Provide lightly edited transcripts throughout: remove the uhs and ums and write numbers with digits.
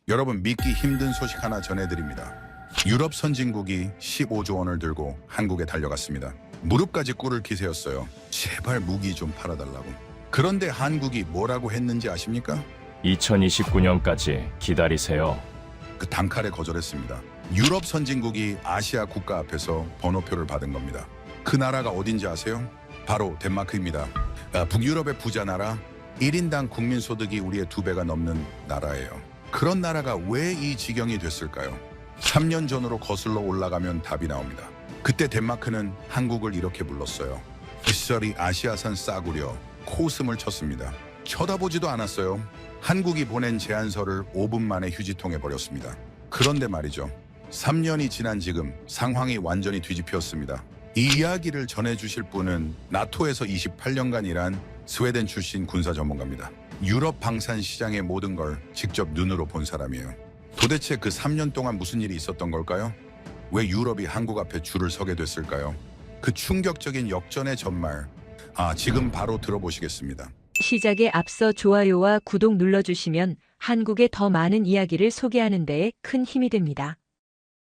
여러분, 믿기 힘든 소식 하나 전해드립니다. 유럽 선진국이 15조 원을 들고 한국에 달려갔습니다. 무릎까지 꿇을 기세였어요. 제발 무기 좀 팔아달라고. 그런데 한국이 뭐라고 했는지 아십니까? 2029년까지 기다리세요. 그 단칼에 거절했습니다. 유럽 선진국이 아시아 국가 앞에서 번호표를 받은 겁니다. 그 나라가 어딘지 아세요? 바로 덴마크입니다. 북유럽의 부자 나라, 1인당 국민소득이 우리의 2배가 넘는 나라예요. 그런 나라가 왜 이 지경이 됐을까요? 3년 전으로 거슬러 올라가면 답이 나옵니다. 그때 덴마크는 한국을 이렇게 불렀어요. 그 시절이 아시아산 싸구려, 코웃음을 쳤습니다. 쳐다보지도 않았어요. 한국이 보낸 제안서를 5분 만에 휴지통에 버렸습니다. 그런데 말이죠. 3년이 지난 지금 상황이 완전히 뒤집혔습니다. 이 이야기를 전해주실 분은 나토에서 28년간 일한 스웨덴 출신 군사 전문가입니다. 유럽 방산 시장의 모든 걸 직접 눈으로 본 사람이에요. 도대체 그 3년 동안 무슨 일이 있었던 걸까요? 왜 유럽이 한국 앞에 줄을 서게 됐을까요? 그 충격적인 역전의 전말, 지금 바로 들어보시겠습니다. 시작에 앞서 좋아요와 구독 눌러주시면 한국의 더 많은 이야기를 소개하는 데에 큰 힘이 됩니다.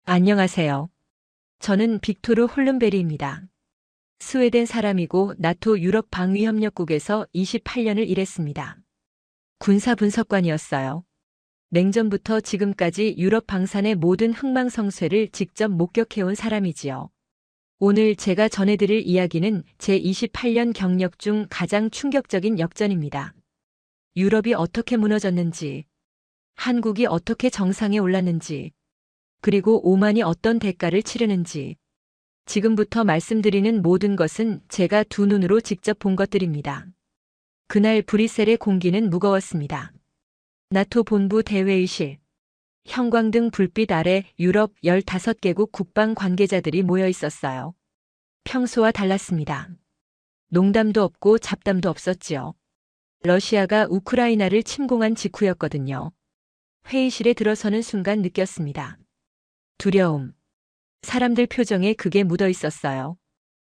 안녕하세요. 저는 빅토르 홀른베리입니다. 스웨덴 사람이고 나토 유럽 방위협력국에서 28년을 일했습니다. 군사 분석관이었어요. 냉전부터 지금까지 유럽 방산의 모든 흥망성쇠를 직접 목격해온 사람이지요. 오늘 제가 전해드릴 이야기는 제 28년 경력 중 가장 충격적인 역전입니다. 유럽이 어떻게 무너졌는지, 한국이 어떻게 정상에 올랐는지, 그리고 오만이 어떤 대가를 치르는지, 지금부터 말씀드리는 모든 것은 제가 두 눈으로 직접 본 것들입니다. 그날 브뤼셀의 공기는 무거웠습니다. 나토 본부 대회의실, 형광등 불빛 아래 유럽 15개국 국방 관계자들이 모여 있었어요. 평소와 달랐습니다. 농담도 없고 잡담도 없었지요. 러시아가 우크라이나를 침공한 직후였거든요. 회의실에 들어서는 순간 느꼈습니다. 두려움. 사람들 표정에 그게 묻어 있었어요.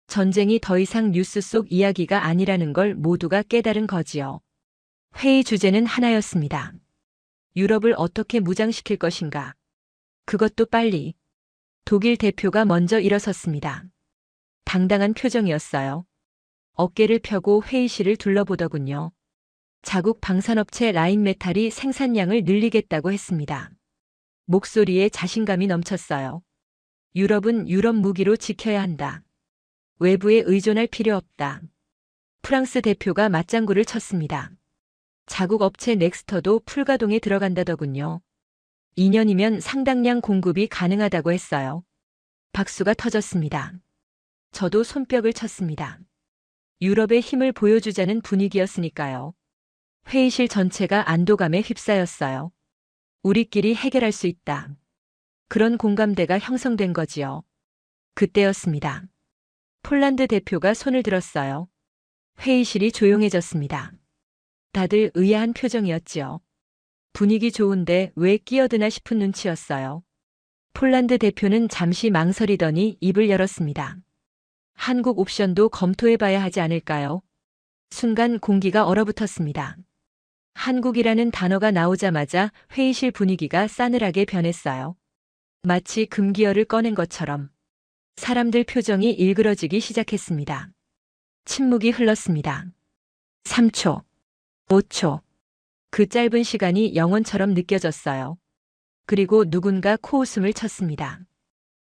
전쟁이 더 이상 뉴스 속 이야기가 아니라는 걸 모두가 깨달은 거지요. 회의 주제는 하나였습니다. 유럽을 어떻게 무장시킬 것인가. 그것도 빨리. 독일 대표가 먼저 일어섰습니다. 당당한 표정이었어요. 어깨를 펴고 회의실을 둘러보더군요. 자국 방산업체 라인메탈이 생산량을 늘리겠다고 했습니다. 목소리에 자신감이 넘쳤어요. 유럽은 유럽 무기로 지켜야 한다. 외부에 의존할 필요 없다. 프랑스 대표가 맞장구를 쳤습니다. 자국 업체 넥스터도 풀가동에 들어간다더군요. 2년이면 상당량 공급이 가능하다고 했어요. 박수가 터졌습니다. 저도 손뼉을 쳤습니다. 유럽의 힘을 보여주자는 분위기였으니까요. 회의실 전체가 안도감에 휩싸였어요. 우리끼리 해결할 수 있다. 그런 공감대가 형성된 거지요. 그때였습니다. 폴란드 대표가 손을 들었어요. 회의실이 조용해졌습니다. 다들 의아한 표정이었지요. 분위기 좋은데 왜 끼어드나 싶은 눈치였어요. 폴란드 대표는 잠시 망설이더니 입을 열었습니다. 한국 옵션도 검토해봐야 하지 않을까요? 순간 공기가 얼어붙었습니다. 한국이라는 단어가 나오자마자 회의실 분위기가 싸늘하게 변했어요. 마치 금기어를 꺼낸 것처럼 사람들 표정이 일그러지기 시작했습니다. 침묵이 흘렀습니다. 3초, 5초. 그 짧은 시간이 영원처럼 느껴졌어요. 그리고 누군가 코웃음을 쳤습니다.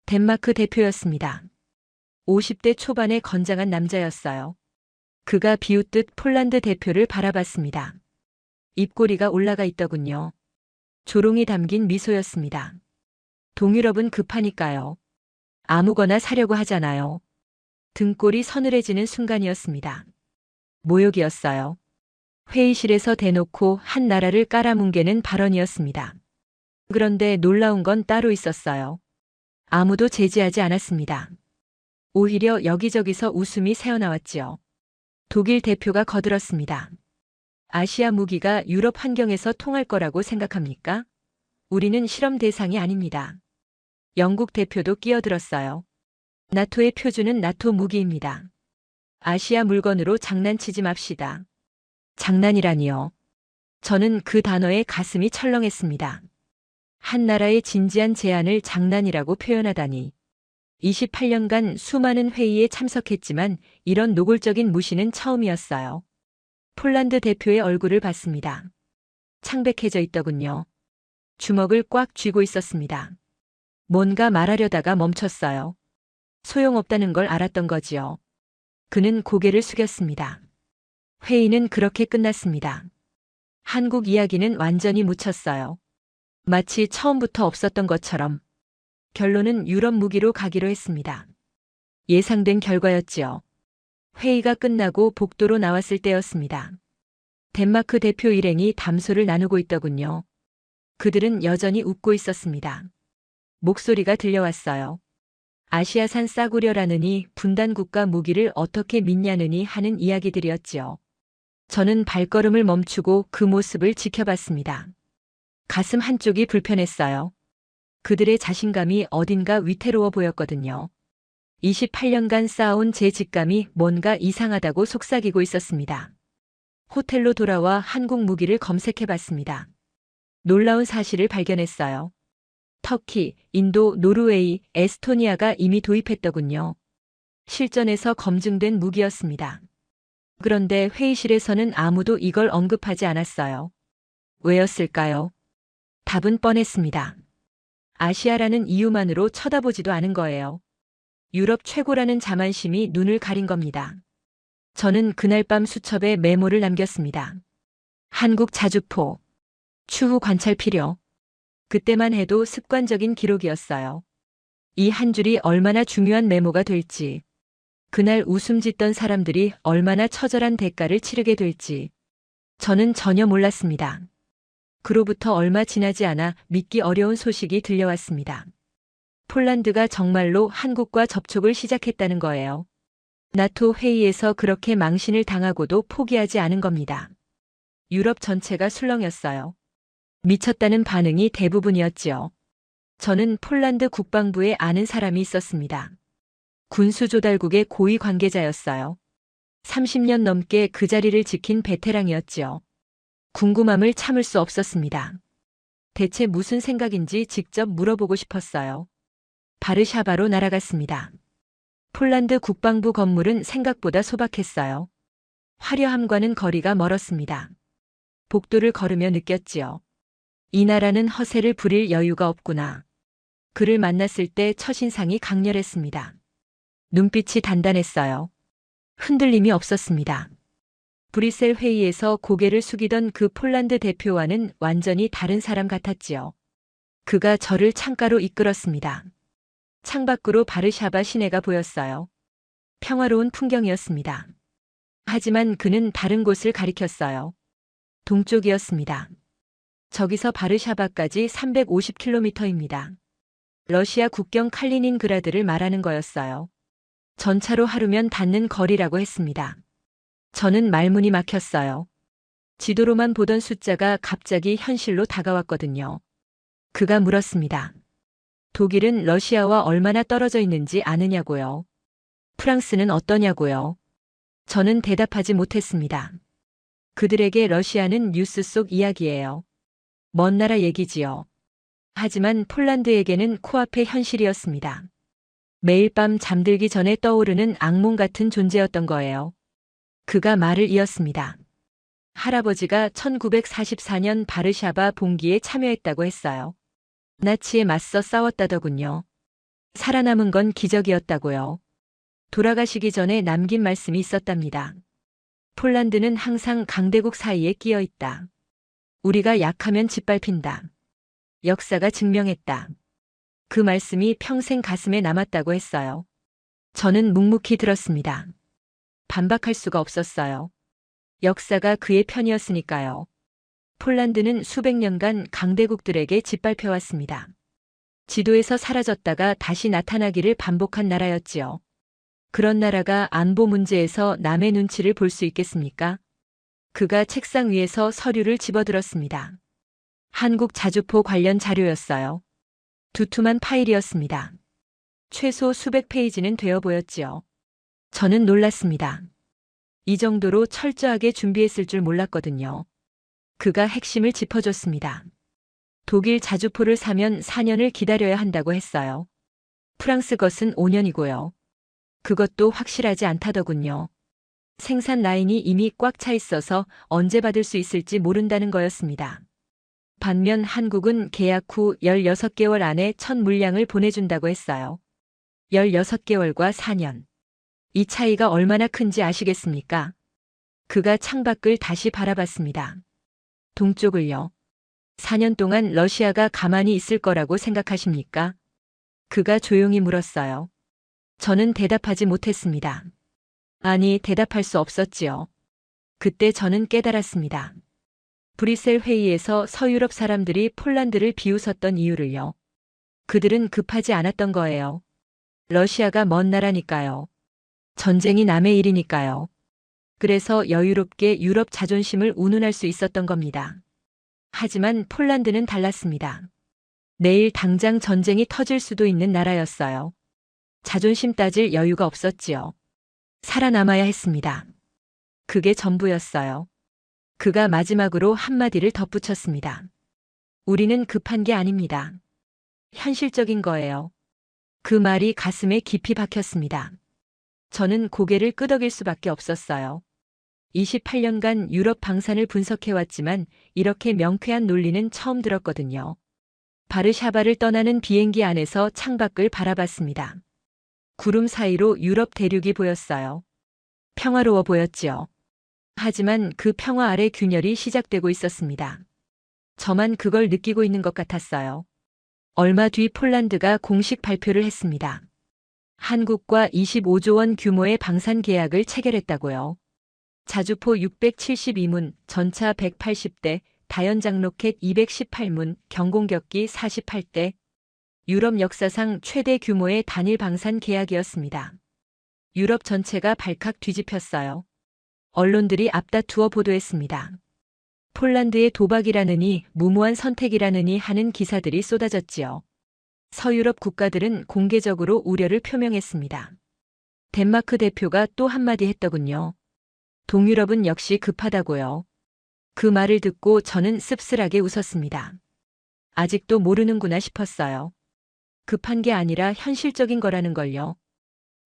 덴마크 대표였습니다. 50대 초반의 건장한 남자였어요. 그가 비웃듯 폴란드 대표를 바라봤습니다. 입꼬리가 올라가 있더군요. 조롱이 담긴 미소였습니다. 동유럽은 급하니까요. 아무거나 사려고 하잖아요. 등골이 서늘해지는 순간이었습니다. 모욕이었어요. 회의실에서 대놓고 한 나라를 깔아뭉개는 발언이었습니다. 그런데 놀라운 건 따로 있었어요. 아무도 제지하지 않았습니다. 오히려 여기저기서 웃음이 새어나왔지요. 독일 대표가 거들었습니다. 아시아 무기가 유럽 환경에서 통할 거라고 생각합니까? 우리는 실험 대상이 아닙니다. 영국 대표도 끼어들었어요. 나토의 표준은 나토 무기입니다. 아시아 물건으로 장난치지 맙시다. 장난이라니요. 저는 그 단어에 가슴이 철렁했습니다. 한 나라의 진지한 제안을 장난이라고 표현하다니. 28년간 수많은 회의에 참석했지만 이런 노골적인 무시는 처음이었어요. 폴란드 대표의 얼굴을 봤습니다. 창백해져 있더군요. 주먹을 꽉 쥐고 있었습니다. 뭔가 말하려다가 멈췄어요. 소용없다는 걸 알았던 거지요. 그는 고개를 숙였습니다. 회의는 그렇게 끝났습니다. 한국 이야기는 완전히 묻혔어요. 마치 처음부터 없었던 것처럼. 결론은 유럽 무기로 가기로 했습니다. 예상된 결과였지요. 회의가 끝나고 복도로 나왔을 때였습니다. 덴마크 대표 일행이 담소를 나누고 있더군요. 그들은 여전히 웃고 있었습니다. 목소리가 들려왔어요. 아시아산 싸구려라느니 분단국가 무기를 어떻게 믿냐느니 하는 이야기들이었지요. 저는 발걸음을 멈추고 그 모습을 지켜봤습니다. 가슴 한쪽이 불편했어요. 그들의 자신감이 어딘가 위태로워 보였거든요. 28년간 쌓아온 제 직감이 뭔가 이상하다고 속삭이고 있었습니다. 호텔로 돌아와 한국 무기를 검색해봤습니다. 놀라운 사실을 발견했어요. 터키, 인도, 노르웨이, 에스토니아가 이미 도입했더군요. 실전에서 검증된 무기였습니다. 그런데 회의실에서는 아무도 이걸 언급하지 않았어요. 왜였을까요? 답은 뻔했습니다. 아시아라는 이유만으로 쳐다보지도 않은 거예요. 유럽 최고라는 자만심이 눈을 가린 겁니다. 저는 그날 밤 수첩에 메모를 남겼습니다. 한국 자주포. 추후 관찰 필요. 그때만 해도 습관적인 기록이었어요. 이 한 줄이 얼마나 중요한 메모가 될지, 그날 웃음 짓던 사람들이 얼마나 처절한 대가를 치르게 될지, 저는 전혀 몰랐습니다. 그로부터 얼마 지나지 않아 믿기 어려운 소식이 들려왔습니다. 폴란드가 정말로 한국과 접촉을 시작했다는 거예요. 나토 회의에서 그렇게 망신을 당하고도 포기하지 않은 겁니다. 유럽 전체가 술렁였어요. 미쳤다는 반응이 대부분이었지요. 저는 폴란드 국방부에 아는 사람이 있었습니다. 군수조달국의 고위 관계자였어요. 30년 넘게 그 자리를 지킨 베테랑이었지요. 궁금함을 참을 수 없었습니다. 대체 무슨 생각인지 직접 물어보고 싶었어요. 바르샤바로 날아갔습니다. 폴란드 국방부 건물은 생각보다 소박했어요. 화려함과는 거리가 멀었습니다. 복도를 걸으며 느꼈지요. 이 나라는 허세를 부릴 여유가 없구나. 그를 만났을 때 첫인상이 강렬했습니다. 눈빛이 단단했어요. 흔들림이 없었습니다. 브뤼셀 회의에서 고개를 숙이던 그 폴란드 대표와는 완전히 다른 사람 같았지요. 그가 저를 창가로 이끌었습니다. 창밖으로 바르샤바 시내가 보였어요. 평화로운 풍경이었습니다. 하지만 그는 다른 곳을 가리켰어요. 동쪽이었습니다. 저기서 바르샤바까지 350km입니다. 러시아 국경 칼리닌그라드를 말하는 거였어요. 전차로 하루면 닿는 거리라고 했습니다. 저는 말문이 막혔어요. 지도로만 보던 숫자가 갑자기 현실로 다가왔거든요. 그가 물었습니다. 독일은 러시아와 얼마나 떨어져 있는지 아느냐고요. 프랑스는 어떠냐고요. 저는 대답하지 못했습니다. 그들에게 러시아는 뉴스 속 이야기예요. 먼 나라 얘기지요. 하지만 폴란드에게는 코앞의 현실이었습니다. 매일 밤 잠들기 전에 떠오르는 악몽 같은 존재였던 거예요. 그가 말을 이었습니다. 할아버지가 1944년 바르샤바 봉기에 참여했다고 했어요. 나치에 맞서 싸웠다더군요. 살아남은 건 기적이었다고요. 돌아가시기 전에 남긴 말씀이 있었답니다. 폴란드는 항상 강대국 사이에 끼어 있다. 우리가 약하면 짓밟힌다. 역사가 증명했다. 그 말씀이 평생 가슴에 남았다고 했어요. 저는 묵묵히 들었습니다. 반박할 수가 없었어요. 역사가 그의 편이었으니까요. 폴란드는 수백 년간 강대국들에게 짓밟혀왔습니다. 지도에서 사라졌다가 다시 나타나기를 반복한 나라였지요. 그런 나라가 안보 문제에서 남의 눈치를 볼 수 있겠습니까? 그가 책상 위에서 서류를 집어들었습니다. 한국 자주포 관련 자료였어요. 두툼한 파일이었습니다. 최소 수백 페이지는 되어 보였지요. 저는 놀랐습니다. 이 정도로 철저하게 준비했을 줄 몰랐거든요. 그가 핵심을 짚어줬습니다. 독일 자주포를 사면 4년을 기다려야 한다고 했어요. 프랑스 것은 5년이고요. 그것도 확실하지 않다더군요. 생산 라인이 이미 꽉 차 있어서 언제 받을 수 있을지 모른다는 거였습니다. 반면 한국은 계약 후 16개월 안에 첫 물량을 보내준다고 했어요. 16개월과 4년. 이 차이가 얼마나 큰지 아시겠습니까? 그가 창밖을 다시 바라봤습니다. 동쪽을요. 4년 동안 러시아가 가만히 있을 거라고 생각하십니까? 그가 조용히 물었어요. 저는 대답하지 못했습니다. 아니, 대답할 수 없었지요. 그때 저는 깨달았습니다. 브뤼셀 회의에서 서유럽 사람들이 폴란드를 비웃었던 이유를요. 그들은 급하지 않았던 거예요. 러시아가 먼 나라니까요. 전쟁이 남의 일이니까요. 그래서 여유롭게 유럽 자존심을 운운할 수 있었던 겁니다. 하지만 폴란드는 달랐습니다. 내일 당장 전쟁이 터질 수도 있는 나라였어요. 자존심 따질 여유가 없었지요. 살아남아야 했습니다. 그게 전부였어요. 그가 마지막으로 한마디를 덧붙였습니다. 우리는 급한 게 아닙니다. 현실적인 거예요. 그 말이 가슴에 깊이 박혔습니다. 저는 고개를 끄덕일 수밖에 없었어요. 28년간 유럽 방산을 분석해왔지만 이렇게 명쾌한 논리는 처음 들었거든요. 바르샤바를 떠나는 비행기 안에서 창밖을 바라봤습니다. 구름 사이로 유럽 대륙이 보였어요. 평화로워 보였지요. 하지만 그 평화 아래 균열이 시작되고 있었습니다. 저만 그걸 느끼고 있는 것 같았어요. 얼마 뒤 폴란드가 공식 발표를 했습니다. 한국과 25조 원 규모의 방산 계약을 체결했다고요. 자주포 672문, 전차 180대, 다연장 로켓 218문, 경공격기 48대, 유럽 역사상 최대 규모의 단일 방산 계약이었습니다. 유럽 전체가 발칵 뒤집혔어요. 언론들이 앞다투어 보도했습니다. 폴란드의 도박이라느니 무모한 선택이라느니 하는 기사들이 쏟아졌지요. 서유럽 국가들은 공개적으로 우려를 표명했습니다. 덴마크 대표가 또 한마디 했더군요. 동유럽은 역시 급하다고요. 그 말을 듣고 저는 씁쓸하게 웃었습니다. 아직도 모르는구나 싶었어요. 급한 게 아니라 현실적인 거라는 걸요.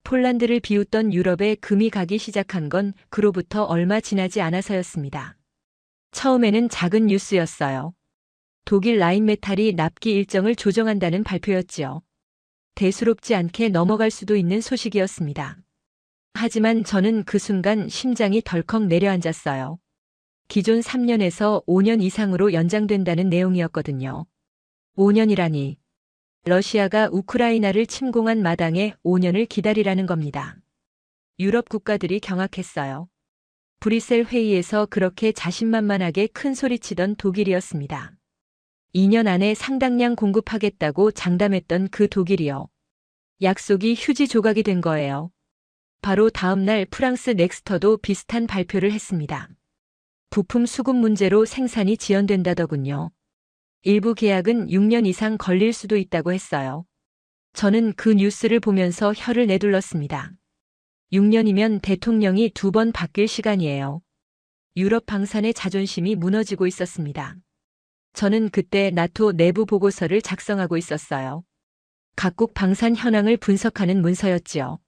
폴란드를 비웃던 유럽에 금이 가기 시작한 건 그로부터 얼마 지나지 않아서였습니다. 처음에는 작은 뉴스였어요. 독일 라인메탈이 납기 일정을 조정한다는 발표였지요. 대수롭지 않게 넘어갈 수도 있는 소식이었습니다. 하지만 저는 그 순간 심장이 덜컥 내려앉았어요. 기존 3년에서 5년 이상으로 연장된다는 내용이었거든요. 5년이라니. 러시아가 우크라이나를 침공한 마당에 5년을 기다리라는 겁니다. 유럽 국가들이 경악했어요. 브뤼셀 회의에서 그렇게 자신만만하게 큰 소리치던 독일이었습니다. 2년 안에 상당량 공급하겠다고 장담했던 그 독일이요. 약속이 휴지 조각이 된 거예요. 바로 다음 날 프랑스 넥스터도 비슷한 발표를 했습니다. 부품 수급 문제로 생산이 지연된다더군요. 일부 계약은 6년 이상 걸릴 수도 있다고 했어요. 저는 그 뉴스를 보면서 혀를 내둘렀습니다. 6년이면 대통령이 2번 바뀔 시간이에요. 유럽 방산의 자존심이 무너지고 있었습니다. 저는 그때 나토 내부 보고서를 작성하고 있었어요. 각국 방산 현황을 분석하는 문서였지요.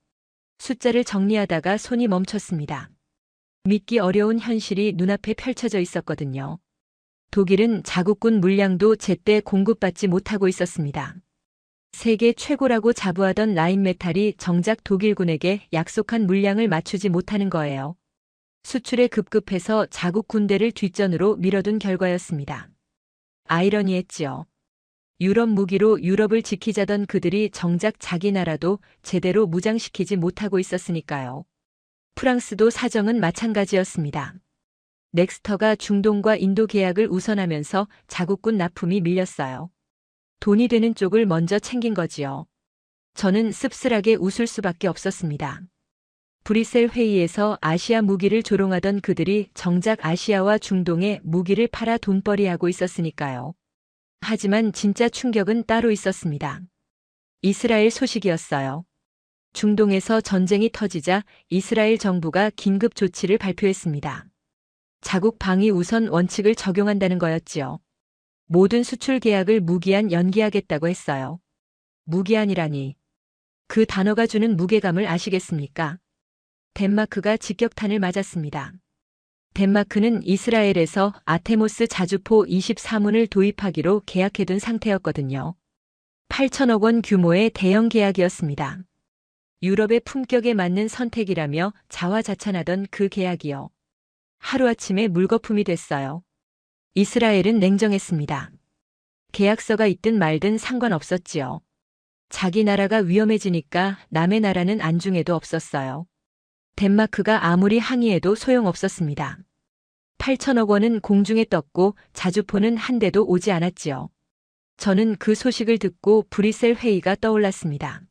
숫자를 정리하다가 손이 멈췄습니다. 믿기 어려운 현실이 눈앞에 펼쳐져 있었거든요. 독일은 자국군 물량도 제때 공급받지 못하고 있었습니다. 세계 최고라고 자부하던 라인메탈이 정작 독일군에게 약속한 물량을 맞추지 못하는 거예요. 수출에 급급해서 자국 군대를 뒷전으로 밀어둔 결과였습니다. 아이러니했지요. 유럽 무기로 유럽을 지키자던 그들이 정작 자기 나라도 제대로 무장시키지 못하고 있었으니까요. 프랑스도 사정은 마찬가지였습니다. 넥스터가 중동과 인도 계약을 우선하면서 자국군 납품이 밀렸어요. 돈이 되는 쪽을 먼저 챙긴 거지요. 저는 씁쓸하게 웃을 수밖에 없었습니다. 브뤼셀 회의에서 아시아 무기를 조롱하던 그들이 정작 아시아와 중동에 무기를 팔아 돈벌이하고 있었으니까요. 하지만 진짜 충격은 따로 있었습니다. 이스라엘 소식이었어요. 중동에서 전쟁이 터지자 이스라엘 정부가 긴급 조치를 발표했습니다. 자국 방위 우선 원칙을 적용한다는 거였지요. 모든 수출 계약을 무기한 연기하겠다고 했어요. 무기한이라니. 그 단어가 주는 무게감을 아시겠습니까? 덴마크가 직격탄을 맞았습니다. 덴마크는 이스라엘에서 아테모스 자주포 24문을 도입하기로 계약해둔 상태였거든요. 8천억 원 규모의 대형 계약이었습니다. 유럽의 품격에 맞는 선택이라며 자화자찬하던 그 계약이요. 하루아침에 물거품이 됐어요. 이스라엘은 냉정했습니다. 계약서가 있든 말든 상관없었지요. 자기 나라가 위험해지니까 남의 나라는 안중에도 없었어요. 덴마크가 아무리 항의해도 소용없었습니다. 8천억 원은 공중에 떴고 자주포는 한 대도 오지 않았지요. 저는 그 소식을 듣고 브뤼셀 회의가 떠올랐습니다.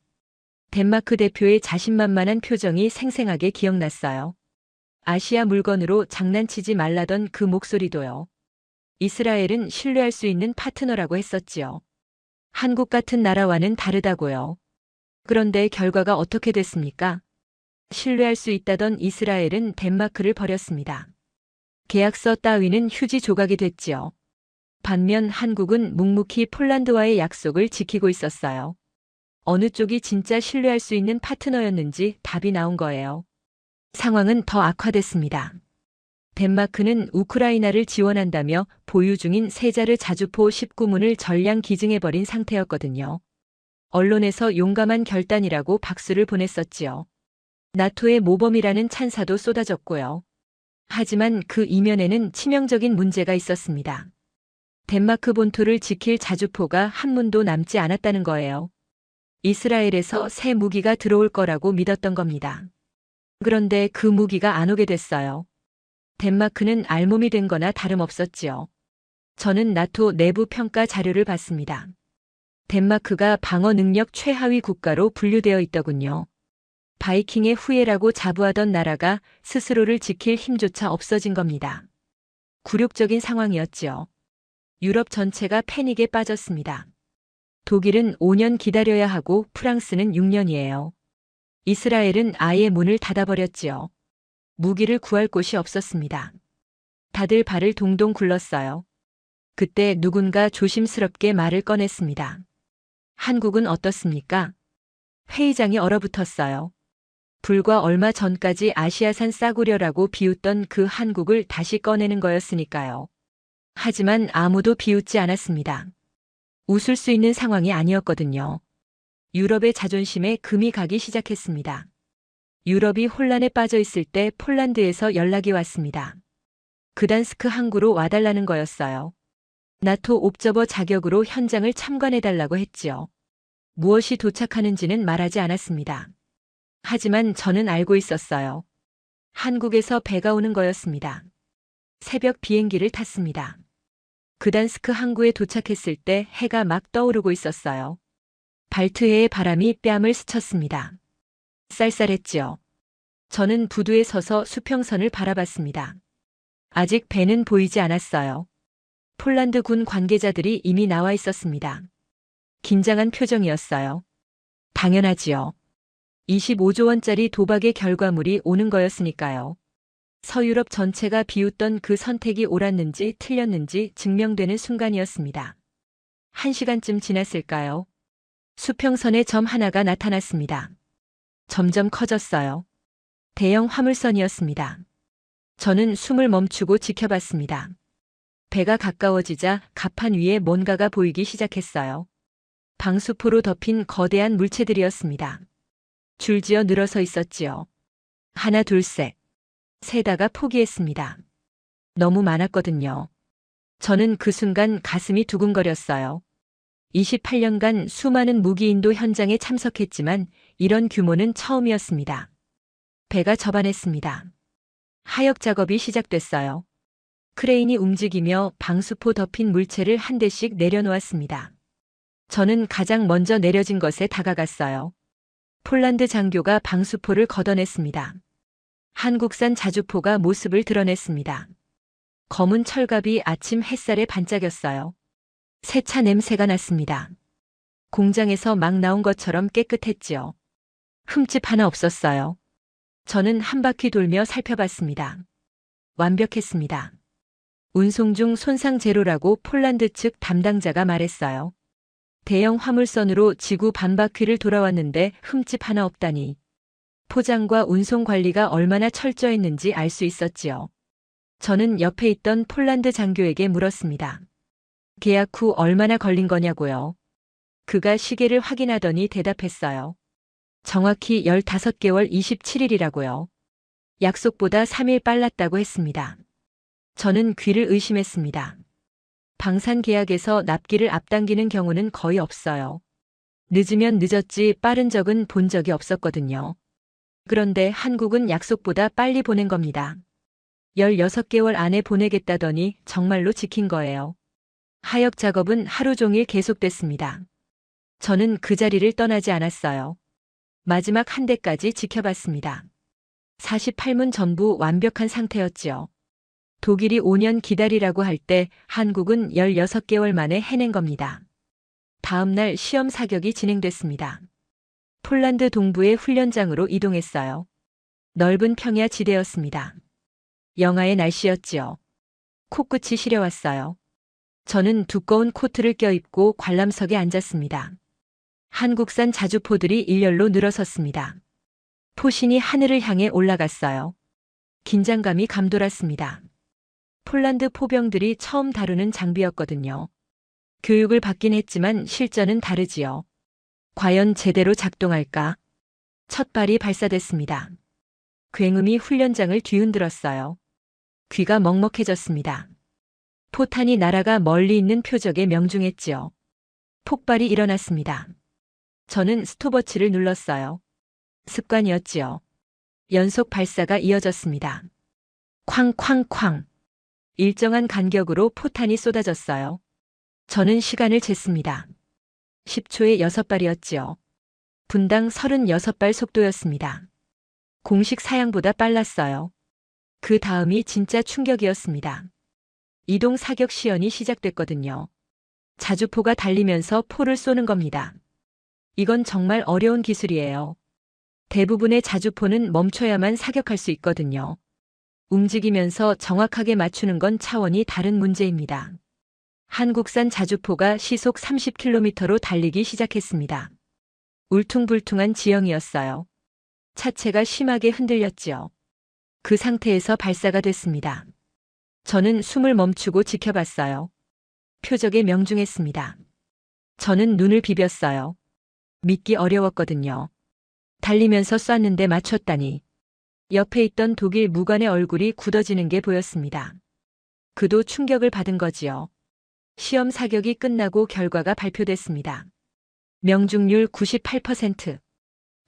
덴마크 대표의 자신만만한 표정이 생생하게 기억났어요. 아시아 물건으로 장난치지 말라던 그 목소리도요. 이스라엘은 신뢰할 수 있는 파트너라고 했었지요. 한국 같은 나라와는 다르다고요. 그런데 결과가 어떻게 됐습니까? 신뢰할 수 있다던 이스라엘은 덴마크를 버렸습니다. 계약서 따위는 휴지 조각이 됐지요. 반면 한국은 묵묵히 폴란드와의 약속을 지키고 있었어요. 어느 쪽이 진짜 신뢰할 수 있는 파트너였는지 답이 나온 거예요. 상황은 더 악화됐습니다. 덴마크는 우크라이나를 지원한다며 보유 중인 세자르 자주포 19문을 전량 기증해버린 상태였거든요. 언론에서 용감한 결단이라고 박수를 보냈었지요. 나토의 모범이라는 찬사도 쏟아졌고요. 하지만 그 이면에는 치명적인 문제가 있었습니다. 덴마크 본토를 지킬 자주포가 한 문도 남지 않았다는 거예요. 이스라엘에서 새 무기가 들어올 거라고 믿었던 겁니다. 그런데 그 무기가 안 오게 됐어요. 덴마크는 알몸이 된 거나 다름없었지요. 저는 나토 내부 평가 자료를 봤습니다. 덴마크가 방어 능력 최하위 국가로 분류되어 있더군요. 바이킹의 후예라고 자부하던 나라가 스스로를 지킬 힘조차 없어진 겁니다. 굴욕적인 상황이었지요. 유럽 전체가 패닉에 빠졌습니다. 독일은 5년 기다려야 하고 프랑스는 6년이에요. 이스라엘은 아예 문을 닫아버렸지요. 무기를 구할 곳이 없었습니다. 다들 발을 동동 굴렀어요. 그때 누군가 조심스럽게 말을 꺼냈습니다. 한국은 어떻습니까? 회의장이 얼어붙었어요. 불과 얼마 전까지 아시아산 싸구려라고 비웃던 그 한국을 다시 꺼내는 거였으니까요. 하지만 아무도 비웃지 않았습니다. 웃을 수 있는 상황이 아니었거든요. 유럽의 자존심에 금이 가기 시작했습니다. 유럽이 혼란에 빠져 있을 때 폴란드에서 연락이 왔습니다. 그단스크 항구로 와달라는 거였어요. 나토 옵저버 자격으로 현장을 참관해달라고 했지요. 무엇이 도착하는지는 말하지 않았습니다. 하지만 저는 알고 있었어요. 한국에서 배가 오는 거였습니다. 새벽 비행기를 탔습니다. 그단스크 항구에 도착했을 때 해가 막 떠오르고 있었어요. 발트해의 바람이 뺨을 스쳤습니다. 쌀쌀했지요. 저는 부두에 서서 수평선을 바라봤습니다. 아직 배는 보이지 않았어요. 폴란드 군 관계자들이 이미 나와 있었습니다. 긴장한 표정이었어요. 당연하지요. 25조 원짜리 도박의 결과물이 오는 거였으니까요. 서유럽 전체가 비웃던 그 선택이 옳았는지 틀렸는지 증명되는 순간이었습니다. 1시간쯤 지났을까요? 수평선에 점 하나가 나타났습니다. 점점 커졌어요. 대형 화물선이었습니다. 저는 숨을 멈추고 지켜봤습니다. 배가 가까워지자 갑판 위에 뭔가가 보이기 시작했어요. 방수포로 덮인 거대한 물체들이었습니다. 줄지어 늘어서 있었지요. 하나, 둘, 셋. 세다가 포기했습니다. 너무 많았거든요. 저는 그 순간 가슴이 두근거렸어요. 28년간 수많은 무기인도 현장에 참석했지만 이런 규모는 처음이었습니다. 배가 접안했습니다. 하역 작업이 시작됐어요. 크레인이 움직이며 방수포 덮인 물체를 한 대씩 내려놓았습니다. 저는 가장 먼저 내려진 것에 다가갔어요. 폴란드 장교가 방수포를 걷어냈습니다. 한국산 자주포가 모습을 드러냈습니다. 검은 철갑이 아침 햇살에 반짝였어요. 새 차 냄새가 났습니다. 공장에서 막 나온 것처럼 깨끗했지요. 흠집 하나 없었어요. 저는 한 바퀴 돌며 살펴봤습니다. 완벽했습니다. 운송 중 손상 제로라고 폴란드 측 담당자가 말했어요. 대형 화물선으로 지구 반바퀴를 돌아왔는데 흠집 하나 없다니. 포장과 운송 관리가 얼마나 철저했는지 알 수 있었지요. 저는 옆에 있던 폴란드 장교에게 물었습니다. 계약 후 얼마나 걸린 거냐고요. 그가 시계를 확인하더니 대답했어요. 정확히 15개월 27일이라고요. 약속보다 3일 빨랐다고 했습니다. 저는 귀를 의심했습니다. 방산 계약에서 납기를 앞당기는 경우는 거의 없어요. 늦으면 늦었지 빠른 적은 본 적이 없었거든요. 그런데 한국은 약속보다 빨리 보낸 겁니다. 16개월 안에 보내겠다더니 정말로 지킨 거예요. 하역 작업은 하루 종일 계속됐습니다. 저는 그 자리를 떠나지 않았어요. 마지막 한 대까지 지켜봤습니다. 48문 전부 완벽한 상태였지요. 독일이 5년 기다리라고 할 때 한국은 16개월 만에 해낸 겁니다. 다음 날 시험 사격이 진행됐습니다. 폴란드 동부의 훈련장으로 이동했어요. 넓은 평야 지대였습니다. 영하의 날씨였지요. 코끝이 시려왔어요. 저는 두꺼운 코트를 껴입고 관람석에 앉았습니다. 한국산 자주포들이 일렬로 늘어섰습니다. 포신이 하늘을 향해 올라갔어요. 긴장감이 감돌았습니다. 폴란드 포병들이 처음 다루는 장비였거든요. 교육을 받긴 했지만 실전은 다르지요. 과연 제대로 작동할까? 첫 발이 발사됐습니다. 굉음이 훈련장을 뒤흔들었어요. 귀가 먹먹해졌습니다. 포탄이 날아가 멀리 있는 표적에 명중했지요. 폭발이 일어났습니다. 저는 스톱워치를 눌렀어요. 습관이었지요. 연속 발사가 이어졌습니다. 쾅쾅쾅. 일정한 간격으로 포탄이 쏟아졌어요. 저는 시간을 쟀습니다. 10초에 6발이었지요. 분당 36발 속도였습니다. 공식 사양보다 빨랐어요. 그 다음이 진짜 충격이었습니다. 이동 사격 시연이 시작됐거든요. 자주포가 달리면서 포를 쏘는 겁니다. 이건 정말 어려운 기술이에요. 대부분의 자주포는 멈춰야만 사격할 수 있거든요. 움직이면서 정확하게 맞추는 건 차원이 다른 문제입니다. 한국산 자주포가 시속 30km로 달리기 시작했습니다. 울퉁불퉁한 지형이었어요. 차체가 심하게 흔들렸지요. 그 상태에서 발사가 됐습니다. 저는 숨을 멈추고 지켜봤어요. 표적에 명중했습니다. 저는 눈을 비볐어요. 믿기 어려웠거든요. 달리면서 쐈는데 맞췄다니. 옆에 있던 독일 무관의 얼굴이 굳어지는 게 보였습니다. 그도 충격을 받은 거지요. 시험 사격이 끝나고 결과가 발표됐습니다. 명중률 98%.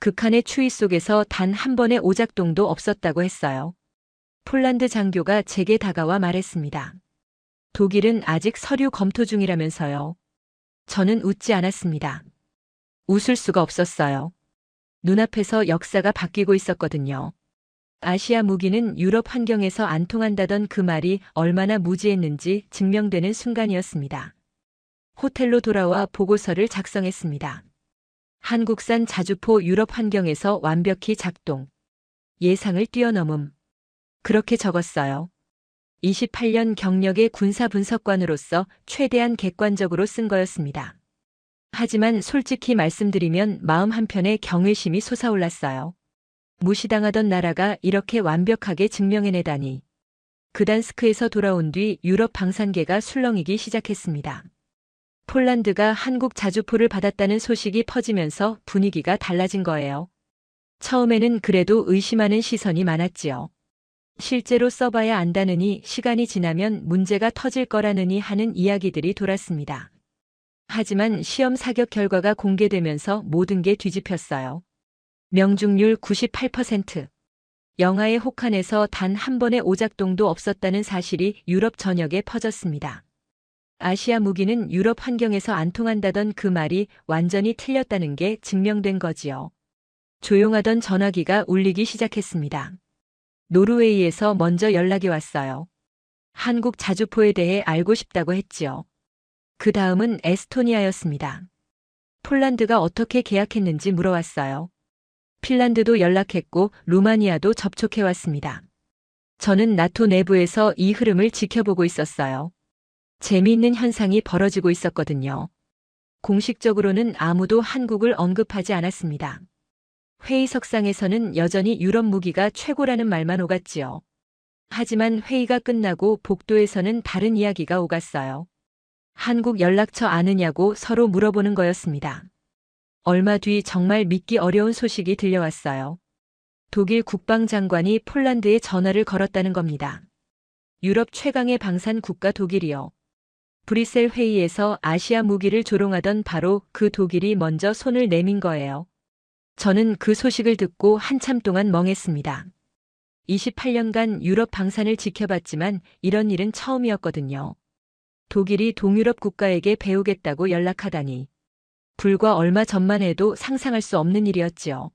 극한의 추위 속에서 단 한 번의 오작동도 없었다고 했어요. 폴란드 장교가 제게 다가와 말했습니다. 독일은 아직 서류 검토 중이라면서요. 저는 웃지 않았습니다. 웃을 수가 없었어요. 눈앞에서 역사가 바뀌고 있었거든요. 아시아 무기는 유럽 환경에서 안 통한다던 그 말이 얼마나 무지했는지 증명되는 순간이었습니다. 호텔로 돌아와 보고서를 작성했습니다. 한국산 자주포 유럽 환경에서 완벽히 작동. 예상을 뛰어넘음. 그렇게 적었어요. 28년 경력의 군사분석관으로서 최대한 객관적으로 쓴 거였습니다. 하지만 솔직히 말씀드리면 마음 한편에 경외심이 솟아올랐어요. 무시당하던 나라가 이렇게 완벽하게 증명해내다니. 그단스크에서 돌아온 뒤 유럽 방산계가 술렁이기 시작했습니다. 폴란드가 한국 자주포를 받았다는 소식이 퍼지면서 분위기가 달라진 거예요. 처음에는 그래도 의심하는 시선이 많았지요. 실제로 써봐야 안다느니 시간이 지나면 문제가 터질 거라느니 하는 이야기들이 돌았습니다. 하지만 시험 사격 결과가 공개되면서 모든 게 뒤집혔어요. 명중률 98%. 영하의 혹한에서 단 한 번의 오작동도 없었다는 사실이 유럽 전역에 퍼졌습니다. 아시아 무기는 유럽 환경에서 안 통한다던 그 말이 완전히 틀렸다는 게 증명된 거지요. 조용하던 전화기가 울리기 시작했습니다. 노르웨이에서 먼저 연락이 왔어요. 한국 자주포에 대해 알고 싶다고 했지요. 그 다음은 에스토니아였습니다. 폴란드가 어떻게 계약했는지 물어왔어요. 핀란드도 연락했고 루마니아도 접촉해왔습니다. 저는 나토 내부에서 이 흐름을 지켜보고 있었어요. 재미있는 현상이 벌어지고 있었거든요. 공식적으로는 아무도 한국을 언급하지 않았습니다. 회의석상에서는 여전히 유럽 무기가 최고라는 말만 오갔지요. 하지만 회의가 끝나고 복도에서는 다른 이야기가 오갔어요. 한국 연락처 아느냐고 서로 물어보는 거였습니다. 얼마 뒤 정말 믿기 어려운 소식이 들려왔어요. 독일 국방장관이 폴란드에 전화를 걸었다는 겁니다. 유럽 최강의 방산 국가 독일이요. 브뤼셀 회의에서 아시아 무기를 조롱하던 바로 그 독일이 먼저 손을 내민 거예요. 저는 그 소식을 듣고 한참 동안 멍했습니다. 28년간 유럽 방산을 지켜봤지만 이런 일은 처음이었거든요. 독일이 동유럽 국가에게 배우겠다고 연락하다니. 불과 얼마 전만 해도 상상할 수 없는 일이었지요.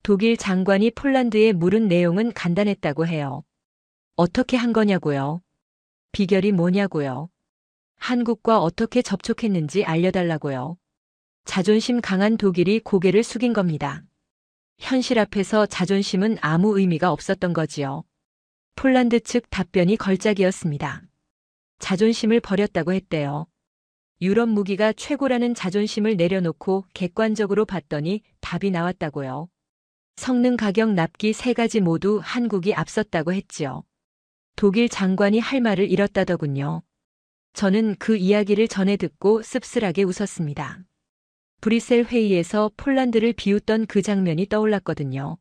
독일 장관이 폴란드에 물은 내용은 간단했다고 해요. 어떻게 한 거냐고요? 비결이 뭐냐고요? 한국과 어떻게 접촉했는지 알려달라고요. 자존심 강한 독일이 고개를 숙인 겁니다. 현실 앞에서 자존심은 아무 의미가 없었던 거지요. 폴란드 측 답변이 걸작이었습니다. 자존심을 버렸다고 했대요. 유럽 무기가 최고라는 자존심을 내려놓고 객관적으로 봤더니 답이 나왔다고요. 성능, 가격, 납기 3가지 모두 한국이 앞섰다고 했지요. 독일 장관이 할 말을 잃었다더군요. 저는 그 이야기를 전해 듣고 씁쓸하게 웃었습니다. 브뤼셀 회의에서 폴란드를 비웃던 그 장면이 떠올랐거든요.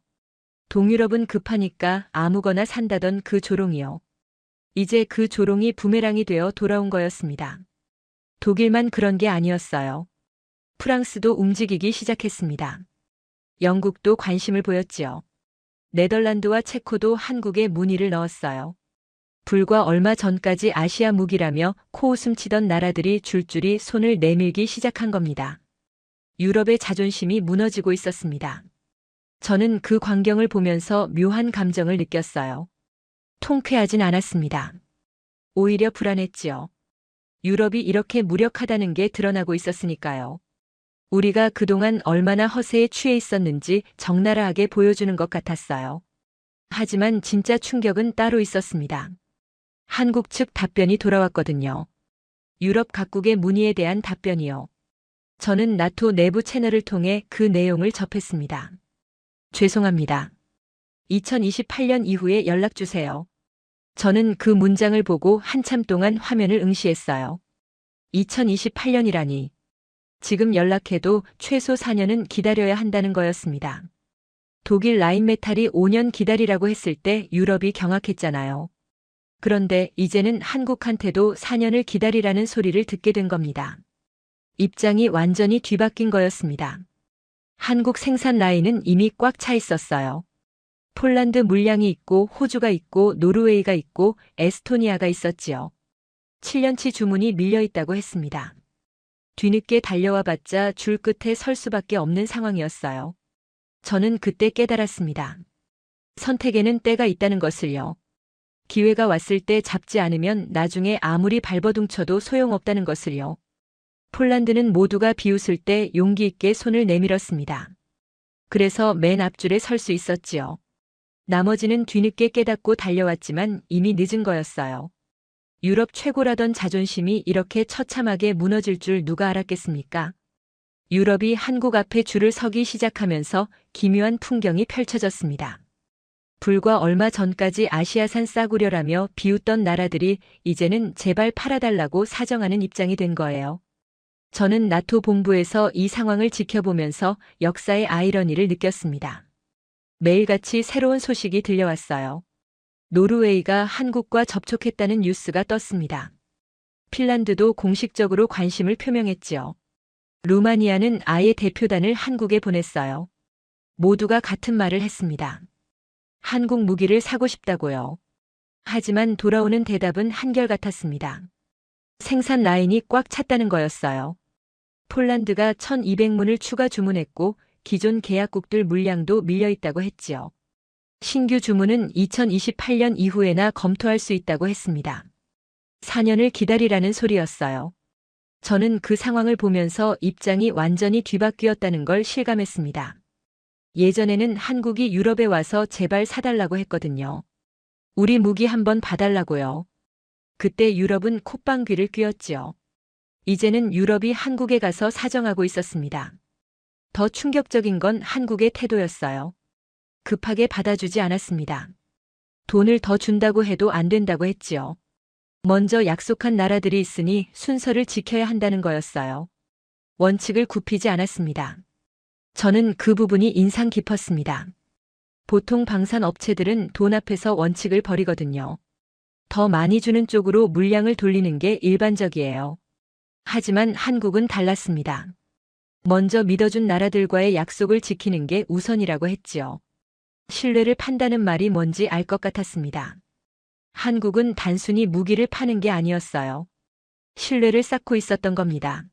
동유럽은 급하니까 아무거나 산다던 그 조롱이요. 이제 그 조롱이 부메랑이 되어 돌아온 거였습니다. 독일만 그런 게 아니었어요. 프랑스도 움직이기 시작했습니다. 영국도 관심을 보였지요. 네덜란드와 체코도 한국에 문의를 넣었어요. 불과 얼마 전까지 아시아 무기라며 코웃음 치던 나라들이 줄줄이 손을 내밀기 시작한 겁니다. 유럽의 자존심이 무너지고 있었습니다. 저는 그 광경을 보면서 묘한 감정을 느꼈어요. 통쾌하진 않았습니다. 오히려 불안했지요. 유럽이 이렇게 무력하다는 게 드러나고 있었으니까요. 우리가 그동안 얼마나 허세에 취해 있었는지 적나라하게 보여주는 것 같았어요. 하지만 진짜 충격은 따로 있었습니다. 한국 측 답변이 돌아왔거든요. 유럽 각국의 문의에 대한 답변이요. 저는 나토 내부 채널을 통해 그 내용을 접했습니다. 죄송합니다. 2028년 이후에 연락주세요. 저는 그 문장을 보고 한참 동안 화면을 응시했어요. 2028년이라니. 지금 연락해도 최소 4년은 기다려야 한다는 거였습니다. 독일 라인메탈이 5년 기다리라고 했을 때 유럽이 경악했잖아요. 그런데 이제는 한국한테도 4년을 기다리라는 소리를 듣게 된 겁니다. 입장이 완전히 뒤바뀐 거였습니다. 한국 생산 라인은 이미 꽉 차 있었어요. 폴란드 물량이 있고 호주가 있고 노르웨이가 있고 에스토니아가 있었지요. 7년치 주문이 밀려 있다고 했습니다. 뒤늦게 달려와 봤자 줄 끝에 설 수밖에 없는 상황이었어요. 저는 그때 깨달았습니다. 선택에는 때가 있다는 것을요. 기회가 왔을 때 잡지 않으면 나중에 아무리 발버둥쳐도 소용없다는 것을요. 폴란드는 모두가 비웃을 때 용기 있게 손을 내밀었습니다. 그래서 맨 앞줄에 설 수 있었지요. 나머지는 뒤늦게 깨닫고 달려왔지만 이미 늦은 거였어요. 유럽 최고라던 자존심이 이렇게 처참하게 무너질 줄 누가 알았겠습니까? 유럽이 한국 앞에 줄을 서기 시작하면서 기묘한 풍경이 펼쳐졌습니다. 불과 얼마 전까지 아시아산 싸구려라며 비웃던 나라들이 이제는 제발 팔아달라고 사정하는 입장이 된 거예요. 저는 나토 본부에서 이 상황을 지켜보면서 역사의 아이러니를 느꼈습니다. 매일같이 새로운 소식이 들려왔어요. 노르웨이가 한국과 접촉했다는 뉴스가 떴습니다. 핀란드도 공식적으로 관심을 표명했지요. 루마니아는 아예 대표단을 한국에 보냈어요. 모두가 같은 말을 했습니다. 한국 무기를 사고 싶다고요. 하지만 돌아오는 대답은 한결같았습니다. 생산 라인이 꽉 찼다는 거였어요. 폴란드가 1200문을 추가 주문했고 기존 계약국들 물량도 밀려있다고 했지요. 신규 주문은 2028년 이후에나 검토할 수 있다고 했습니다. 4년을 기다리라는 소리였어요. 저는 그 상황을 보면서 입장이 완전히 뒤바뀌었다는 걸 실감했습니다. 예전에는 한국이 유럽에 와서 제발 사달라고 했거든요. 우리 무기 한번 봐달라고요. 그때 유럽은 콧방귀를 뀌었지요. 이제는 유럽이 한국에 가서 사정하고 있었습니다. 더 충격적인 건 한국의 태도였어요. 급하게 받아주지 않았습니다. 돈을 더 준다고 해도 안 된다고 했지요. 먼저 약속한 나라들이 있으니 순서를 지켜야 한다는 거였어요. 원칙을 굽히지 않았습니다. 저는 그 부분이 인상 깊었습니다. 보통 방산 업체들은 돈 앞에서 원칙을 버리거든요. 더 많이 주는 쪽으로 물량을 돌리는 게 일반적이에요. 하지만 한국은 달랐습니다. 먼저 믿어준 나라들과의 약속을 지키는 게 우선이라고 했지요. 신뢰를 판다는 말이 뭔지 알 것 같았습니다. 한국은 단순히 무기를 파는 게 아니었어요. 신뢰를 쌓고 있었던 겁니다.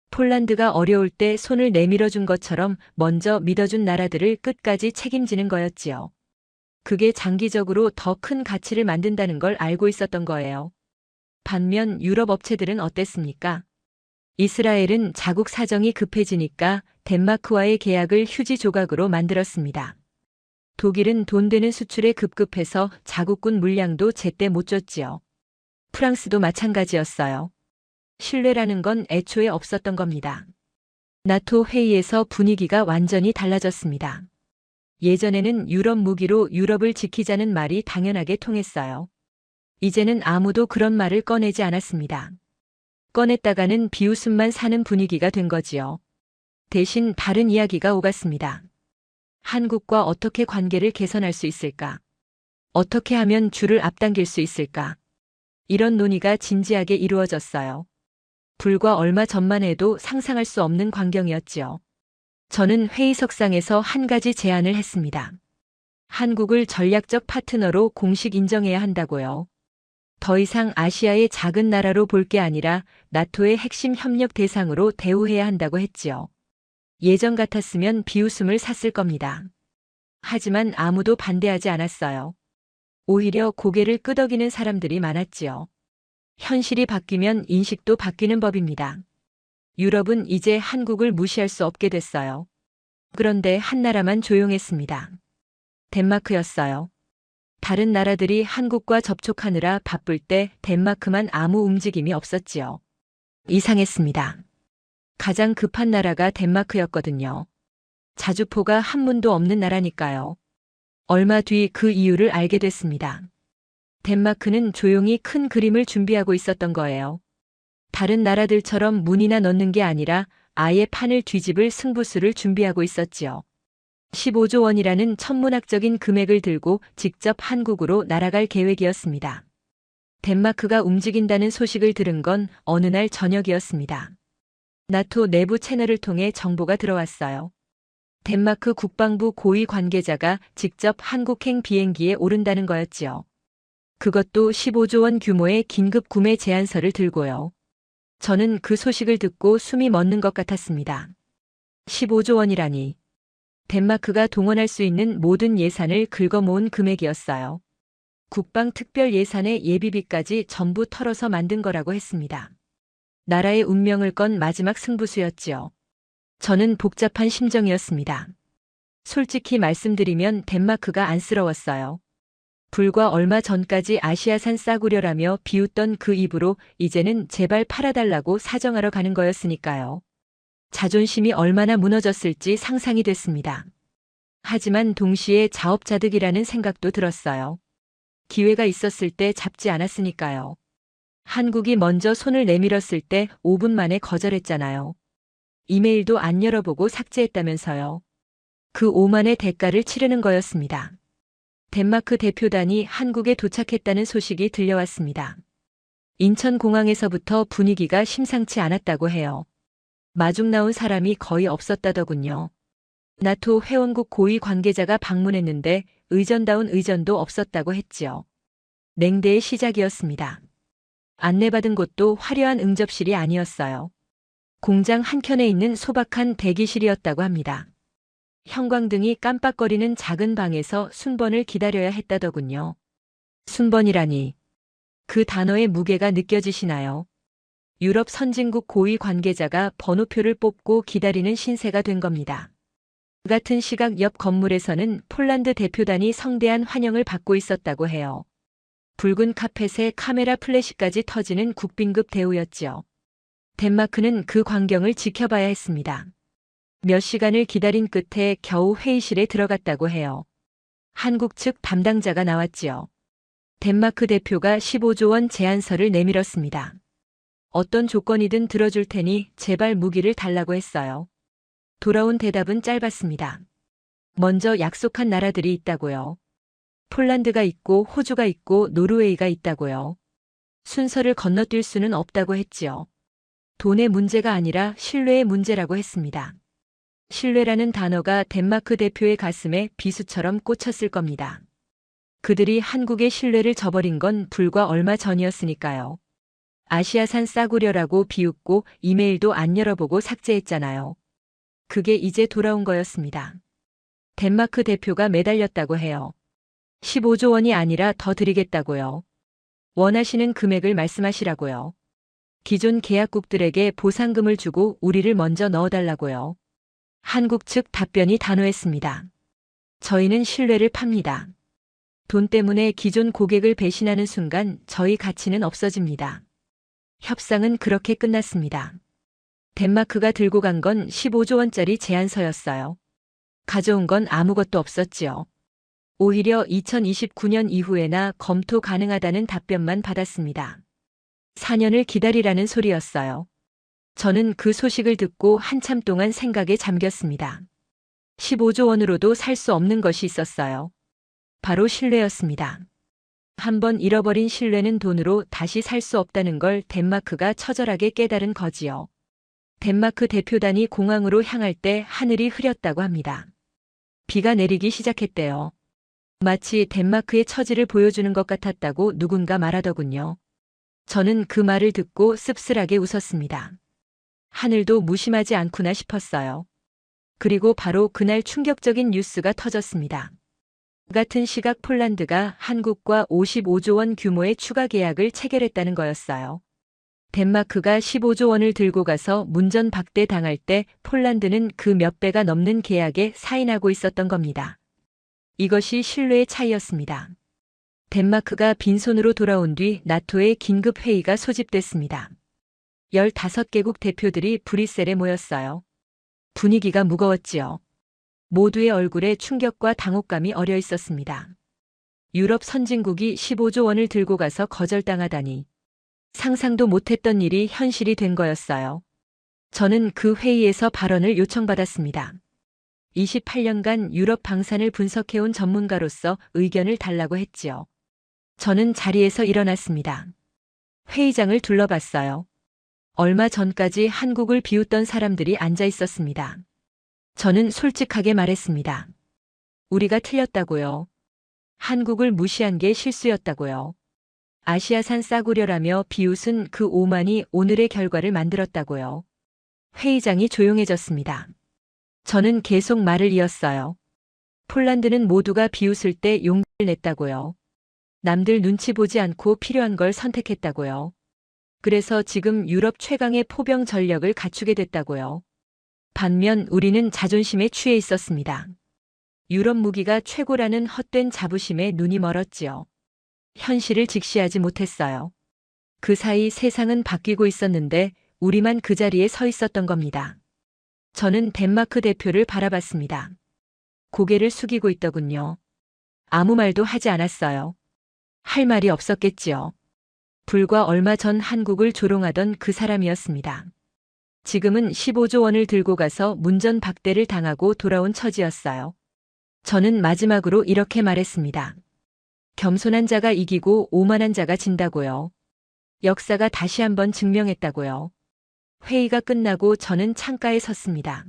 폴란드가 어려울 때 손을 내밀어 준 것처럼 먼저 믿어준 나라들을 끝까지 책임지는 거였지요. 그게 장기적으로 더 큰 가치를 만든다는 걸 알고 있었던 거예요. 반면 유럽 업체들은 어땠습니까? 이스라엘은 자국 사정이 급해지니까 덴마크와의 계약을 휴지 조각으로 만들었습니다. 독일은 돈 되는 수출에 급급해서 자국군 물량도 제때 못 줬지요. 프랑스도 마찬가지였어요. 신뢰라는 건 애초에 없었던 겁니다. 나토 회의에서 분위기가 완전히 달라졌습니다. 예전에는 유럽 무기로 유럽을 지키자는 말이 당연하게 통했어요. 이제는 아무도 그런 말을 꺼내지 않았습니다. 꺼냈다가는 비웃음만 사는 분위기가 된 거지요. 대신 다른 이야기가 오갔습니다. 한국과 어떻게 관계를 개선할 수 있을까? 어떻게 하면 줄을 앞당길 수 있을까? 이런 논의가 진지하게 이루어졌어요. 불과 얼마 전만 해도 상상할 수 없는 광경이었지요. 저는 회의석상에서 한 가지 제안을 했습니다. 한국을 전략적 파트너로 공식 인정해야 한다고요. 더 이상 아시아의 작은 나라로 볼 게 아니라 나토의 핵심 협력 대상으로 대우해야 한다고 했지요. 예전 같았으면 비웃음을 샀을 겁니다. 하지만 아무도 반대하지 않았어요. 오히려 고개를 끄덕이는 사람들이 많았지요. 현실이 바뀌면 인식도 바뀌는 법입니다. 유럽은 이제 한국을 무시할 수 없게 됐어요. 그런데 한 나라만 조용했습니다. 덴마크였어요. 다른 나라들이 한국과 접촉하느라 바쁠 때 덴마크만 아무 움직임이 없었지요. 이상했습니다. 가장 급한 나라가 덴마크였거든요. 자주포가 한문도 없는 나라니까요. 얼마 뒤 그 이유를 알게 됐습니다. 덴마크는 조용히 큰 그림을 준비하고 있었던 거예요. 다른 나라들처럼 문이나 넣는 게 아니라 아예 판을 뒤집을 승부수를 준비하고 있었지요. 15조 원이라는 천문학적인 금액을 들고 직접 한국으로 날아갈 계획이었습니다. 덴마크가 움직인다는 소식을 들은 건 어느 날 저녁이었습니다. 나토 내부 채널을 통해 정보가 들어왔어요. 덴마크 국방부 고위 관계자가 직접 한국행 비행기에 오른다는 거였지요. 그것도 15조 원 규모의 긴급 구매 제안서를 들고요. 저는 그 소식을 듣고 숨이 멎는 것 같았습니다. 15조 원이라니. 덴마크가 동원할 수 있는 모든 예산을 긁어모은 금액이었어요. 국방 특별 예산의 예비비까지 전부 털어서 만든 거라고 했습니다. 나라의 운명을 건 마지막 승부수였지요. 저는 복잡한 심정이었습니다. 솔직히 말씀드리면 덴마크가 안쓰러웠어요. 불과 얼마 전까지 아시아산 싸구려라며 비웃던 그 입으로 이제는 제발 팔아달라고 사정하러 가는 거였으니까요. 자존심이 얼마나 무너졌을지 상상이 됐습니다. 하지만 동시에 자업자득이라는 생각도 들었어요. 기회가 있었을 때 잡지 않았으니까요. 한국이 먼저 손을 내밀었을 때 5분 만에 거절했잖아요. 이메일도 안 열어보고 삭제했다면서요. 그 오만의 대가를 치르는 거였습니다. 덴마크 대표단이 한국에 도착했다는 소식이 들려왔습니다. 인천공항에서부터 분위기가 심상치 않았다고 해요. 마중 나온 사람이 거의 없었다더군요. 나토 회원국 고위 관계자가 방문했는데 의전다운 의전도 없었다고 했지요. 냉대의 시작이었습니다. 안내받은 곳도 화려한 응접실이 아니었어요. 공장 한켠에 있는 소박한 대기실이었다고 합니다. 형광등이 깜빡거리는 작은 방에서 순번을 기다려야 했다더군요. 순번이라니. 그 단어의 무게가 느껴지시나요? 유럽 선진국 고위 관계자가 번호표를 뽑고 기다리는 신세가 된 겁니다. 같은 시각 옆 건물에서는 폴란드 대표단이 성대한 환영을 받고 있었다고 해요. 붉은 카펫에 카메라 플래시까지 터지는 국빈급 대우였지요. 덴마크는 그 광경을 지켜봐야 했습니다. 몇 시간을 기다린 끝에 겨우 회의실에 들어갔다고 해요. 한국 측 담당자가 나왔지요. 덴마크 대표가 15조 원 제안서를 내밀었습니다. 어떤 조건이든 들어줄 테니 제발 무기를 달라고 했어요. 돌아온 대답은 짧았습니다. 먼저 약속한 나라들이 있다고요. 폴란드가 있고 호주가 있고 노르웨이가 있다고요. 순서를 건너뛸 수는 없다고 했지요. 돈의 문제가 아니라 신뢰의 문제라고 했습니다. 신뢰라는 단어가 덴마크 대표의 가슴에 비수처럼 꽂혔을 겁니다. 그들이 한국의 신뢰를 저버린 건 불과 얼마 전이었으니까요. 아시아산 싸구려라고 비웃고 이메일도 안 열어보고 삭제했잖아요. 그게 이제 돌아온 거였습니다. 덴마크 대표가 매달렸다고 해요. 15조 원이 아니라 더 드리겠다고요. 원하시는 금액을 말씀하시라고요. 기존 계약국들에게 보상금을 주고 우리를 먼저 넣어달라고요. 한국 측 답변이 단호했습니다. 저희는 신뢰를 팝니다. 돈 때문에 기존 고객을 배신하는 순간 저희 가치는 없어집니다. 협상은 그렇게 끝났습니다. 덴마크가 들고 간 건 15조 원짜리 제안서였어요. 가져온 건 아무것도 없었지요. 오히려 2029년 이후에나 검토 가능하다는 답변만 받았습니다. 4년을 기다리라는 소리였어요. 저는 그 소식을 듣고 한참 동안 생각에 잠겼습니다. 15조 원으로도 살 수 없는 것이 있었어요. 바로 신뢰였습니다. 한번 잃어버린 신뢰는 돈으로 다시 살 수 없다는 걸 덴마크가 처절하게 깨달은 거지요. 덴마크 대표단이 공항으로 향할 때 하늘이 흐렸다고 합니다. 비가 내리기 시작했대요. 마치 덴마크의 처지를 보여주는 것 같았다고 누군가 말하더군요. 저는 그 말을 듣고 씁쓸하게 웃었습니다. 하늘도 무심하지 않구나 싶었어요. 그리고 바로 그날 충격적인 뉴스가 터졌습니다. 같은 시각 폴란드가 한국과 55조 원 규모의 추가 계약을 체결했다는 거였어요. 덴마크가 15조 원을 들고 가서 문전박대 당할 때 폴란드는 그 몇 배가 넘는 계약에 사인하고 있었던 겁니다. 이것이 신뢰의 차이였습니다. 덴마크가 빈손으로 돌아온 뒤 나토의 긴급 회의가 소집됐습니다. 15개국 대표들이 브뤼셀에 모였어요. 분위기가 무거웠지요. 모두의 얼굴에 충격과 당혹감이 어려 있었습니다. 유럽 선진국이 15조 원을 들고 가서 거절당하다니. 상상도 못했던 일이 현실이 된 거였어요. 저는 그 회의에서 발언을 요청받았습니다. 28년간 유럽 방산을 분석해온 전문가로서 의견을 달라고 했지요. 저는 자리에서 일어났습니다. 회의장을 둘러봤어요. 얼마 전까지 한국을 비웃던 사람들이 앉아 있었습니다. 저는 솔직하게 말했습니다. 우리가 틀렸다고요. 한국을 무시한 게 실수였다고요. 아시아산 싸구려라며 비웃은 그 오만이 오늘의 결과를 만들었다고요. 회의장이 조용해졌습니다. 저는 계속 말을 이었어요. 폴란드는 모두가 비웃을 때 용기를 냈다고요. 남들 눈치 보지 않고 필요한 걸 선택했다고요. 그래서 지금 유럽 최강의 포병 전력을 갖추게 됐다고요. 반면 우리는 자존심에 취해 있었습니다. 유럽 무기가 최고라는 헛된 자부심에 눈이 멀었지요. 현실을 직시하지 못했어요. 그 사이 세상은 바뀌고 있었는데 우리만 그 자리에 서 있었던 겁니다. 저는 덴마크 대표를 바라봤습니다. 고개를 숙이고 있더군요. 아무 말도 하지 않았어요. 할 말이 없었겠지요. 불과 얼마 전 한국을 조롱하던 그 사람이었습니다. 지금은 15조 원을 들고 가서 문전박대를 당하고 돌아온 처지였어요. 저는 마지막으로 이렇게 말했습니다. 겸손한 자가 이기고 오만한 자가 진다고요. 역사가 다시 한번 증명했다고요. 회의가 끝나고 저는 창가에 섰습니다.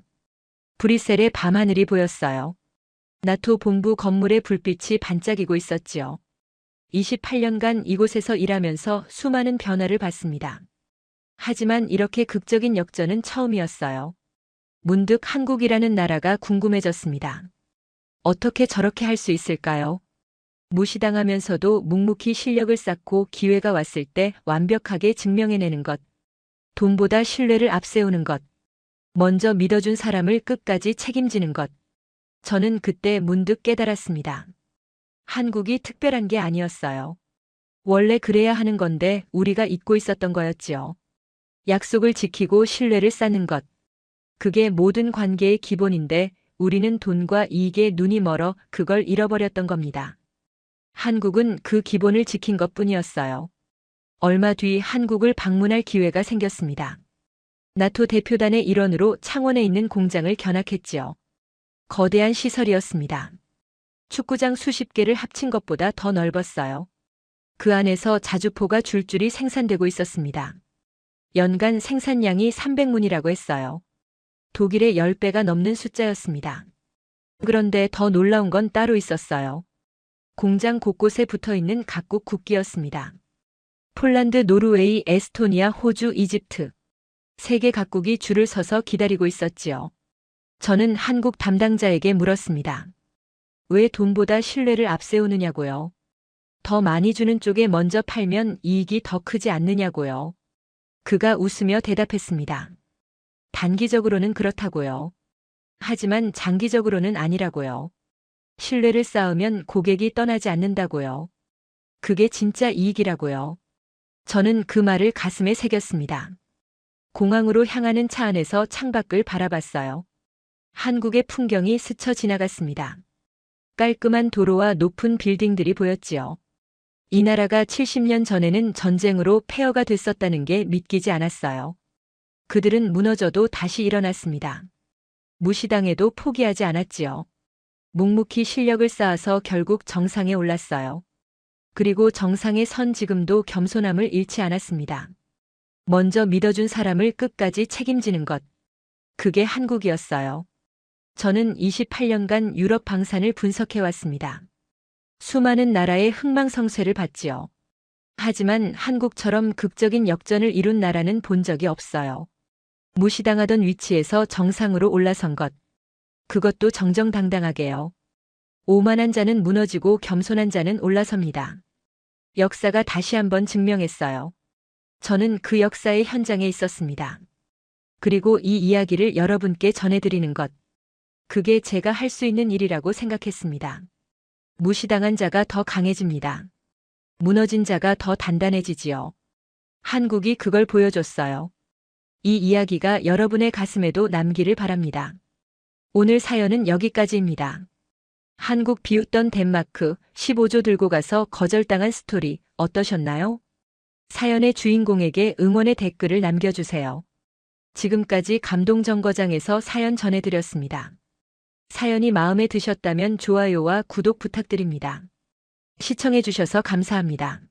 브뤼셀의 밤하늘이 보였어요. 나토 본부 건물의 불빛이 반짝이고 있었지요. 28년간 이곳에서 일하면서 수많은 변화를 봤습니다. 하지만 이렇게 극적인 역전은 처음이었어요. 문득 한국이라는 나라가 궁금해졌습니다. 어떻게 저렇게 할 수 있을까요? 무시당하면서도 묵묵히 실력을 쌓고 기회가 왔을 때 완벽하게 증명해내는 것. 돈보다 신뢰를 앞세우는 것. 먼저 믿어준 사람을 끝까지 책임지는 것. 저는 그때 문득 깨달았습니다. 한국이 특별한 게 아니었어요. 원래 그래야 하는 건데 우리가 잊고 있었던 거였지요. 약속을 지키고 신뢰를 쌓는 것. 그게 모든 관계의 기본인데 우리는 돈과 이익에 눈이 멀어 그걸 잃어버렸던 겁니다. 한국은 그 기본을 지킨 것뿐이었어요. 얼마 뒤 한국을 방문할 기회가 생겼습니다. 나토 대표단의 일원으로 창원에 있는 공장을 견학했지요. 거대한 시설이었습니다. 축구장 수십 개를 합친 것보다 더 넓었어요. 그 안에서 자주포가 줄줄이 생산되고 있었습니다. 연간 생산량이 300문이라고 했어요. 독일의 10배가 넘는 숫자였습니다. 그런데 더 놀라운 건 따로 있었어요. 공장 곳곳에 붙어 있는 각국 국기였습니다. 폴란드, 노르웨이, 에스토니아, 호주, 이집트. 세계 각국이 줄을 서서 기다리고 있었지요. 저는 한국 담당자에게 물었습니다. 왜 돈보다 신뢰를 앞세우느냐고요? 더 많이 주는 쪽에 먼저 팔면 이익이 더 크지 않느냐고요. 그가 웃으며 대답했습니다. 단기적으로는 그렇다고요. 하지만 장기적으로는 아니라고요. 신뢰를 쌓으면 고객이 떠나지 않는다고요. 그게 진짜 이익이라고요. 저는 그 말을 가슴에 새겼습니다. 공항으로 향하는 차 안에서 창밖을 바라봤어요. 한국의 풍경이 스쳐 지나갔습니다. 깔끔한 도로와 높은 빌딩들이 보였지요. 이 나라가 70년 전에는 전쟁으로 폐허가 됐었다는 게 믿기지 않았어요. 그들은 무너져도 다시 일어났습니다. 무시당해도 포기하지 않았지요. 묵묵히 실력을 쌓아서 결국 정상에 올랐어요. 그리고 정상에 선 지금도 겸손함을 잃지 않았습니다. 먼저 믿어준 사람을 끝까지 책임지는 것. 그게 한국이었어요. 저는 28년간 유럽 방산을 분석해왔습니다. 수많은 나라의 흥망성쇠를 봤지요. 하지만 한국처럼 극적인 역전을 이룬 나라는 본 적이 없어요. 무시당하던 위치에서 정상으로 올라선 것. 그것도 정정당당하게요. 오만한 자는 무너지고 겸손한 자는 올라섭니다. 역사가 다시 한번 증명했어요. 저는 그 역사의 현장에 있었습니다. 그리고 이 이야기를 여러분께 전해드리는 것. 그게 제가 할 수 있는 일이라고 생각했습니다. 무시당한 자가 더 강해집니다. 무너진 자가 더 단단해지지요. 한국이 그걸 보여줬어요. 이 이야기가 여러분의 가슴에도 남기를 바랍니다. 오늘 사연은 여기까지입니다. 한국 비웃던 덴마크 15조 들고 가서 거절당한 스토리 어떠셨나요? 사연의 주인공에게 응원의 댓글을 남겨주세요. 지금까지 감동정거장에서 사연 전해드렸습니다. 사연이 마음에 드셨다면 좋아요와 구독 부탁드립니다. 시청해주셔서 감사합니다.